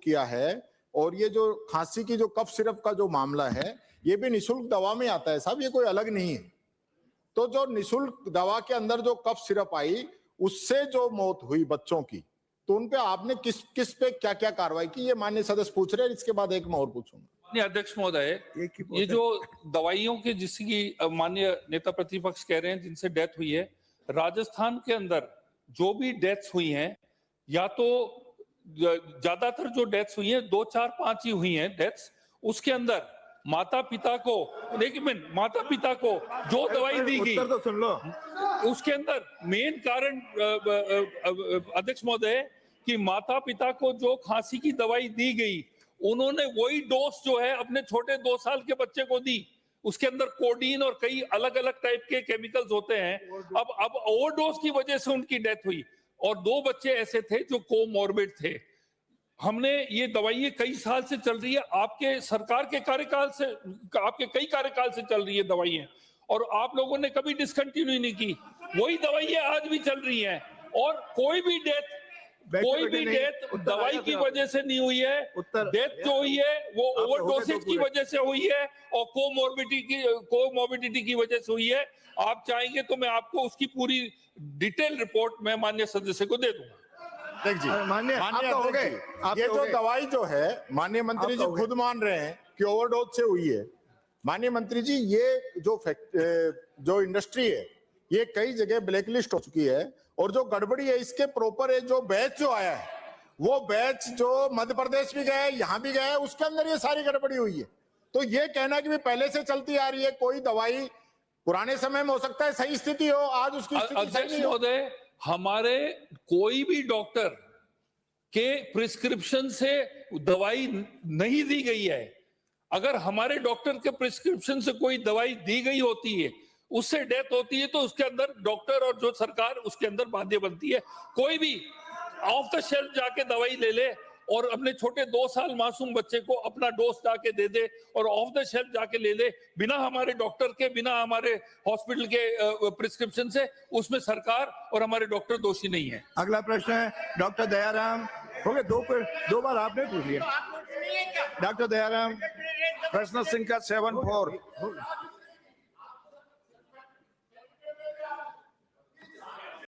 किया है, और ये जो खांसी की जो कफ सिरप का जो मामला है, ये भी निःशुल्क दवा में आता है साहब, ये कोई अलग नहीं है। तो जो निःशुल्क दवा के अंदर जो कफ सिरप आई, उससे जो मौत हुई बच्चों की, तो उन पे आपने किस किस पे क्या क्या कार्रवाई की, ये माननीय सदस्य पूछ रहे हैं। इसके बाद एक मैं और पूछूंगा। अध्यक्ष महोदय, ये जो दवाइयों के जिसकी माननीय नेता प्रतिपक्ष कह रहे हैं जिनसे डेथ हुई है, राजस्थान के अंदर जो भी डेथ्स हुई हैं, या तो ज्यादातर जो डेथ्स हुई हैं 2, 4, 5 ही हुई हैं डेथ्स, उसके अंदर माता पिता को, एक मिनट, माता पिता को जो दवाई दी गई, उत्तर तो सुन लो, उसके अंदर मेन कारण अध्यक्ष महोदय कि माता पिता को जो खांसी की दवाई दी गई, उन्होंने वही डोज जो है अपने छोटे 2 साल के बच्चे को दी। उसके अंदर कोडीन और कई अलग अलग टाइप के केमिकल्स होते हैं। अब ओवरडोज की वजह से उनकी डेथ हुई, और 2 बच्चे ऐसे थे जो कोमॉर्बिड थे। हमने ये दवाइयां कई साल से चल रही है, आपके सरकार के कार्यकाल से, आपके कई कार्यकाल से चल रही है दवाइयां, और आप लोगों ने कभी डिसकंटिन्यू नहीं की। वही दवाइयां आज भी चल रही हैं, और कोई भी डेथ दवाई की वजह से नहीं हुई है। डेथ जो हुई है वो ओवरडोसेज की वजह से हुई है, और कोमॉर्बिडिटी की वजह से हुई है। आप चाहेंगे तो मैं आपको उसकी पूरी डिटेल रिपोर्ट मैं माननीय सदस्य को दे दूंगा। जी, माननीय ये जो दवाई जो है, माननीय मंत्री जी खुद मान रहे हैं कि ओवरडोज से हुई है। माननीय मंत्री जी, ये जो इंडस्ट्री है, ये कई जगह ब्लैकलिस्ट हो चुकी है, और जो गड़बड़ी है इसके प्रॉपर है, जो बैच जो आया है, वो बैच जो मध्य प्रदेश भी गया है, यहाँ भी गया है, उसके अंदर ये सारी गड़बड़ी हुई है। तो ये कहना कि भी पहले से चलती आ रही है, कोई दवाई पुराने समय में हो सकता है सही स्थिति हो, आज उसकी स्थिति सही नहीं हो। हमारे कोई भी डॉक्टर के प्रिस्क्रिप्शन से दवाई नहीं दी गई है। अगर हमारे डॉक्टर के प्रिस्क्रिप्शन से कोई दवाई दी गई होती है, उससे डेथ होती है, तो उसके अंदर डॉक्टर और जो सरकार उसके अंदर बाध्य बनती है। कोई भी ऑफ द शेल्फ जाके दवाई ले ले और अपने छोटे 2 साल मासूम बच्चे को अपना डोज जाके दे दे, और ऑफ द शेल्फ जाके ले ले बिना हमारे डॉक्टर के, बिना हमारे हॉस्पिटल के प्रिस्क्रिप्शन से, उसमें सरकार और हमारे डॉक्टर दोषी नहीं है। अगला प्रश्न है डॉक्टर दयाराम। हो गए 2 बार आपने पूछ लिया। डॉक्टर दयाराम, प्रश्न संख्या 74।